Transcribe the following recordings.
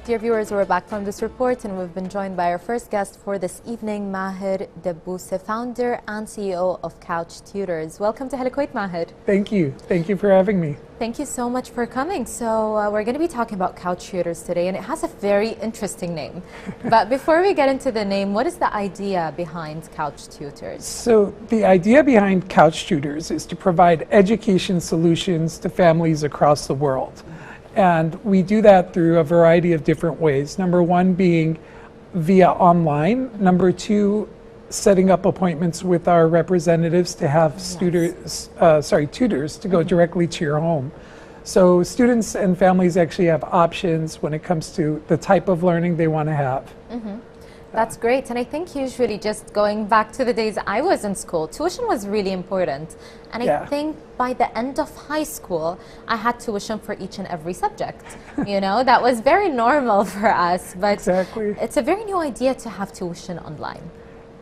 Dear viewers, we're back from this report and we've been joined by our first guest for this evening, Maher Dabbouseh, founder and CEO of Couch Tutors. Welcome to AziadiQ8, Maher. Thank you. Thank you for having me. Thank you so much for coming. So we're going to be talking about Couch Tutors today, and it has a very interesting name. But before we get into the name, what is the idea behind Couch Tutors? So the idea behind Couch Tutors is to provide education solutions to families across the world. And we do that through a variety of different ways. Number one being via online. Number two, setting up appointments with our representatives to have tutors to go directly to your home. So students and families actually have options when it comes to the type of learning they want to have. That's great. And I think usually, just going back to the days I was in school, tuition was really important. And I think by the end of high school, I had tuition for each and every subject. You know, that was very normal for us. But it's a very new idea to have tuition online.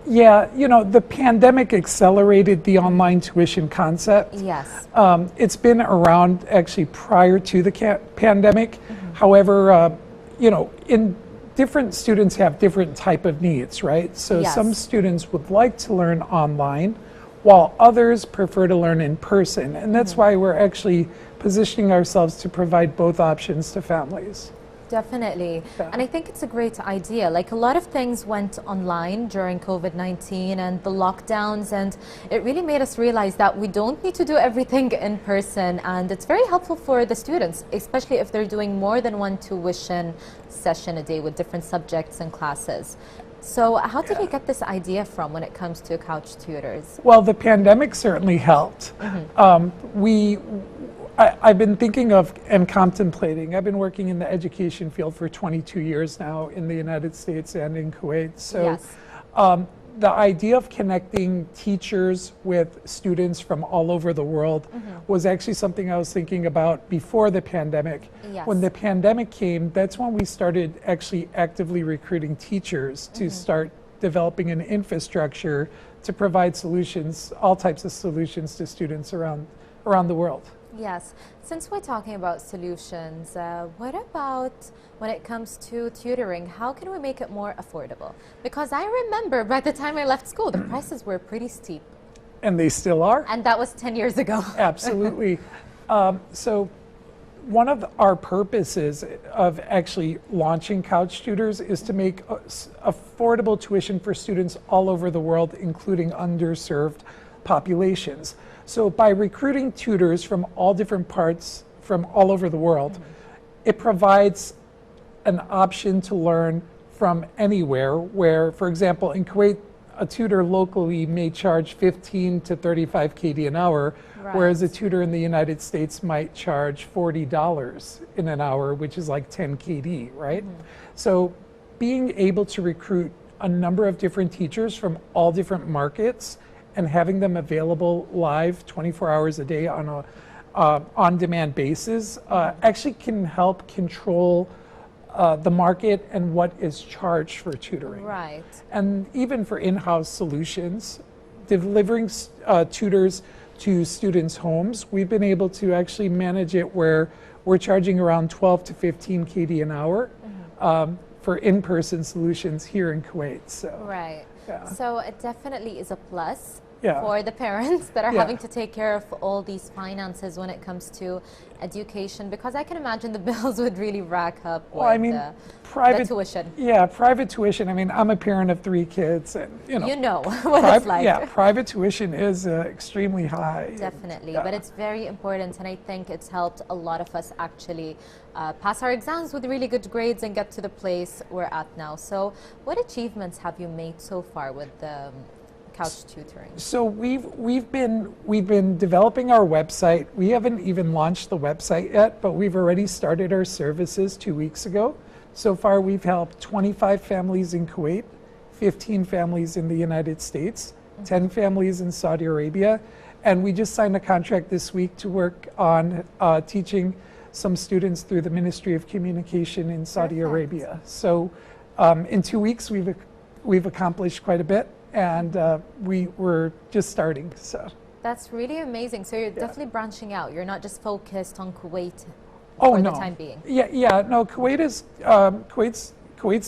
Yeah, you know, the pandemic accelerated the online tuition concept. Yes. It's been around actually prior to the pandemic. However, you know, different students have different type of needs, right? So some students would like to learn online, while others prefer to learn in person. And that's why we're actually positioning ourselves to provide both options to families. Definitely. And I think it's a great idea. Like, a lot of things went online during COVID-19 and the lockdowns, and it really made us realize that we don't need to do everything in person, and it's very helpful for the students, especially if they're doing more than one tuition session a day with different subjects and classes. So how did you get this idea from when it comes to Couch Tutors? Well, the pandemic certainly helped. I've been thinking of and contemplating. I've been working in the education field for 22 years now in the United States and in Kuwait. So the idea of connecting teachers with students from all over the world was actually something I was thinking about before the pandemic. When the pandemic came, that's when we started actually actively recruiting teachers to start developing an infrastructure to provide solutions, all types of solutions to students around the world. Yes. Since we're talking about solutions, what about when it comes to tutoring? How can we make it more affordable? Because I remember by the time I left school, the prices were pretty steep. And they still are. And that was 10 years ago. Absolutely. So one of our purposes of actually launching Couch Tutors is to make affordable tuition for students all over the world, including underserved populations. So by recruiting tutors from all different parts, from all over the world, it provides an option to learn from anywhere where, for example, in Kuwait, a tutor locally may charge 15 to 35 KD an hour, whereas a tutor in the United States might charge $40 in an hour, which is like 10 KD, right? So being able to recruit a number of different teachers from all different markets and having them available live 24 hours a day on a on-demand basis actually can help control the market and what is charged for tutoring. Right. And even for in-house solutions, delivering tutors to students' homes, we've been able to actually manage it where we're charging around 12 to 15 KD an hour for in-person solutions here in Kuwait. So, so it definitely is a plus for the parents that are having to take care of all these finances when it comes to education, because I can imagine the bills would really rack up with private tuition. Yeah, private tuition. I mean, I'm a parent of 3 kids, and you know what it's like. Yeah, private tuition is extremely high. Definitely, but it's very important, and I think it's helped a lot of us actually pass our exams with really good grades and get to the place we're at now. So what achievements have you made so far with the Couch Tutoring? So we've been developing our website. We haven't even launched the website yet, but we've already started our services 2 weeks ago. So far, we've helped 25 families in Kuwait, 15 families in the United States, 10 families in Saudi Arabia, and we just signed a contract this week to work on teaching some students through the Ministry of Communication in Saudi Arabia. So in 2 weeks, we've accomplished quite a bit. And we're just starting, so. That's really amazing. So you're definitely branching out. You're not just focused on Kuwait for no. the time being? Yeah, no, Kuwait's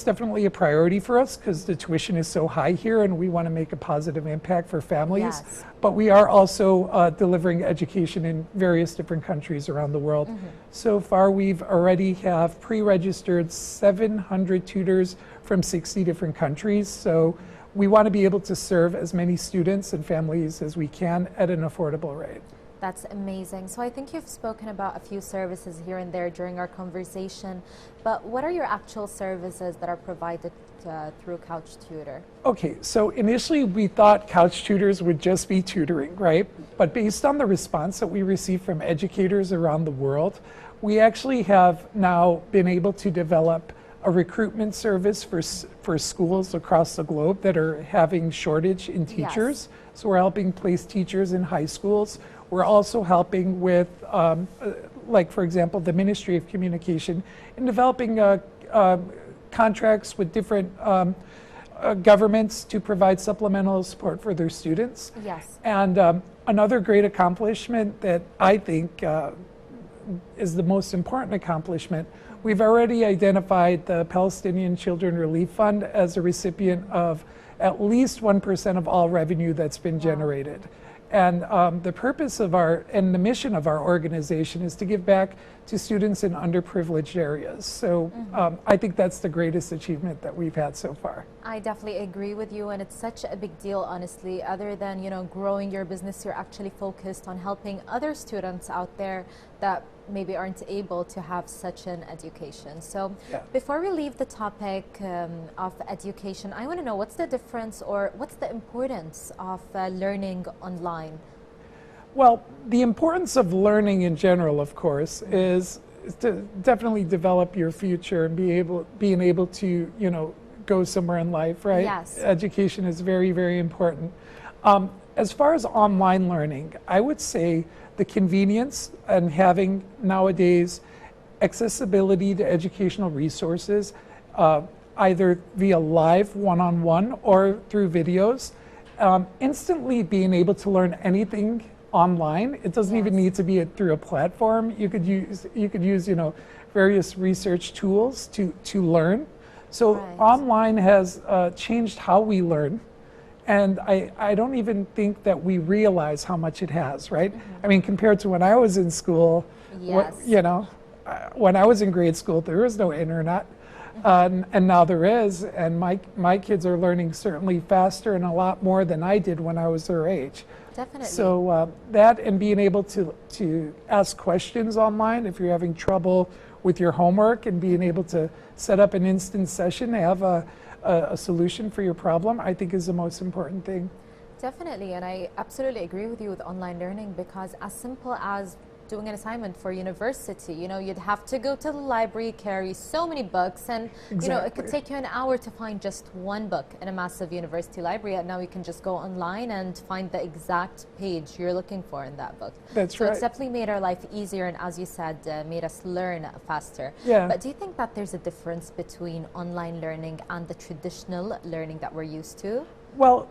definitely a priority for us because the tuition is so high here and we want to make a positive impact for families. Yes. But we are also delivering education in various different countries around the world. So far, we've already have pre-registered 700 tutors from 60 different countries. So we want to be able to serve as many students and families as we can at an affordable rate. That's amazing. So I think you've spoken about a few services here and there during our conversation, but what are your actual services that are provided through Couch Tutor? Okay, so initially we thought Couch Tutors would just be tutoring, right? But based on the response that we receive from educators around the world, we actually have now been able to develop a recruitment service for schools across the globe that are having shortage in teachers. Yes. So we're helping place teachers in high schools. We're also helping with, like for example, the Ministry of Communication in developing contracts with different governments to provide supplemental support for their students. Yes. And another great accomplishment that I think is the most important accomplishment, we've already identified the Palestinian Children Relief Fund as a recipient of at least 1% of all revenue that's been generated. And the purpose of and the mission of our organization is to give back to students in underprivileged areas. So I think that's the greatest achievement that we've had so far. I definitely agree with you, and it's such a big deal, honestly. Other than, you know, growing your business, you're actually focused on helping other students out there that maybe aren't able to have such an education. So before we leave the topic of education, I want to know what's the difference or what's the importance of learning online? Well, the importance of learning in general, of course, is to definitely develop your future and being able to, you know, go somewhere in life, right? Yes. Education is very, very important. As far as online learning, I would say the convenience and having nowadays accessibility to educational resources, either via live one-on-one or through videos, instantly being able to learn anything online. It doesn't even need to be through a platform. You could use, you know, various research tools to learn. So online has changed how we learn. And I don't even think that we realize how much it has, right? I mean, compared to when I was in school, you know, when I was in grade school, there was no internet. And now there is, and my kids are learning certainly faster and a lot more than I did when I was their age. Definitely. So that and being able to ask questions online if you're having trouble with your homework and being able to set up an instant session, have a solution for your problem, I think is the most important thing. Definitely, and I absolutely agree with you with online learning, because as simple as doing an assignment for university, you know, you'd have to go to the library, carry so many books, and you know, it could take you an hour to find just one book in a massive university library, and now you can just go online and find the exact page you're looking for in that book. That's right. So it's definitely made our life easier, and as you said, made us learn faster. Yeah. But do you think that there's a difference between online learning and the traditional learning that we're used to? Well,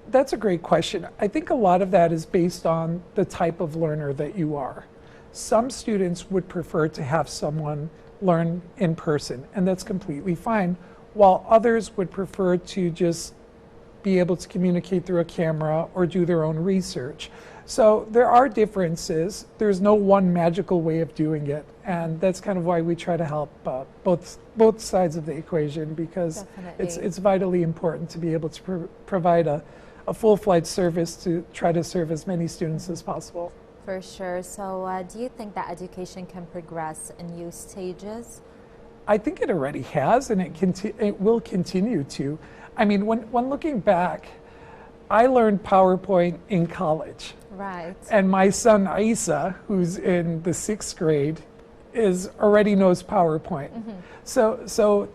that's a great question. I think a lot of that is based on the type of learner that you are. Some students would prefer to have someone learn in person, and that's completely fine, while others would prefer to just be able to communicate through a camera or do their own research. So there are differences. There's no one magical way of doing it, and that's kind of why we try to help both sides of the equation, because it's vitally important to be able to provide a full-fledged service to try to serve as many students as possible. For sure. So do you think that education can progress in new stages? I think it already has, and it will continue to. I mean, when looking back, I learned PowerPoint in college. Right. And my son Isa, who's in the 6th grade, already knows PowerPoint. So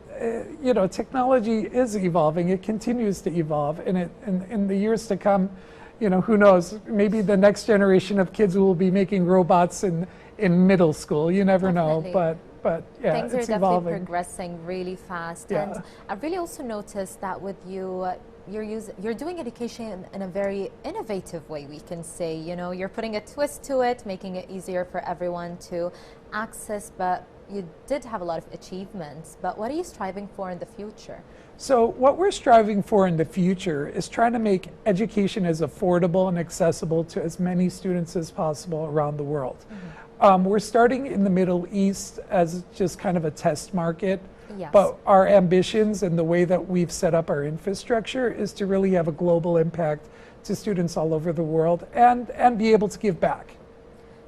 you know, technology is evolving. It continues to evolve, and in the years to come, you know, who knows, maybe the next generation of kids will be making robots in middle school. You never know, but yeah, things are it's definitely evolving. Progressing really fast. Yeah. And I've really also noticed that with you, you're doing education in a very innovative way, we can say. You know, you're putting a twist to it, making it easier for everyone to access, but you did have a lot of achievements. But what are you striving for in the future? So what we're striving for in the future is trying to make education as affordable and accessible to as many students as possible around the world. We're starting in the Middle East as just kind of a test market, Yes. but our ambitions and the way that we've set up our infrastructure is to really have a global impact to students all over the world and be able to give back.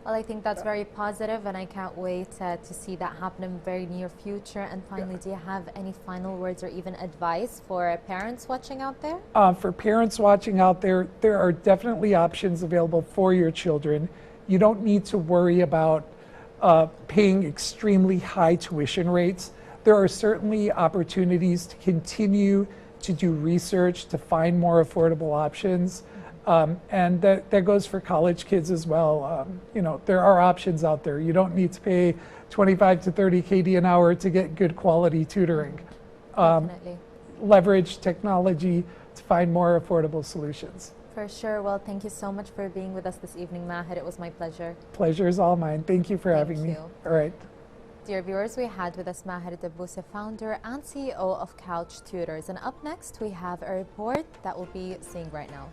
Well, I think that's very positive, and I can't wait to see that happen in the very near future. And finally, do you have any final words or even advice for parents watching out there? For parents watching out there, there are definitely options available for your children. You don't need to worry about paying extremely high tuition rates. There are certainly opportunities to continue to do research, to find more affordable options. And that goes for college kids as well. You know, there are options out there. You don't need to pay 25 to 30 KD an hour to get good quality tutoring. Definitely. Leverage technology to find more affordable solutions. For sure. Well, thank you so much for being with us this evening, Maher. It was my pleasure. Pleasure is all mine. Thank you for having me. All right. Dear viewers, we had with us Maher Dabbouseh, founder and CEO of Couch Tutors. And up next, we have a report that we'll be seeing right now.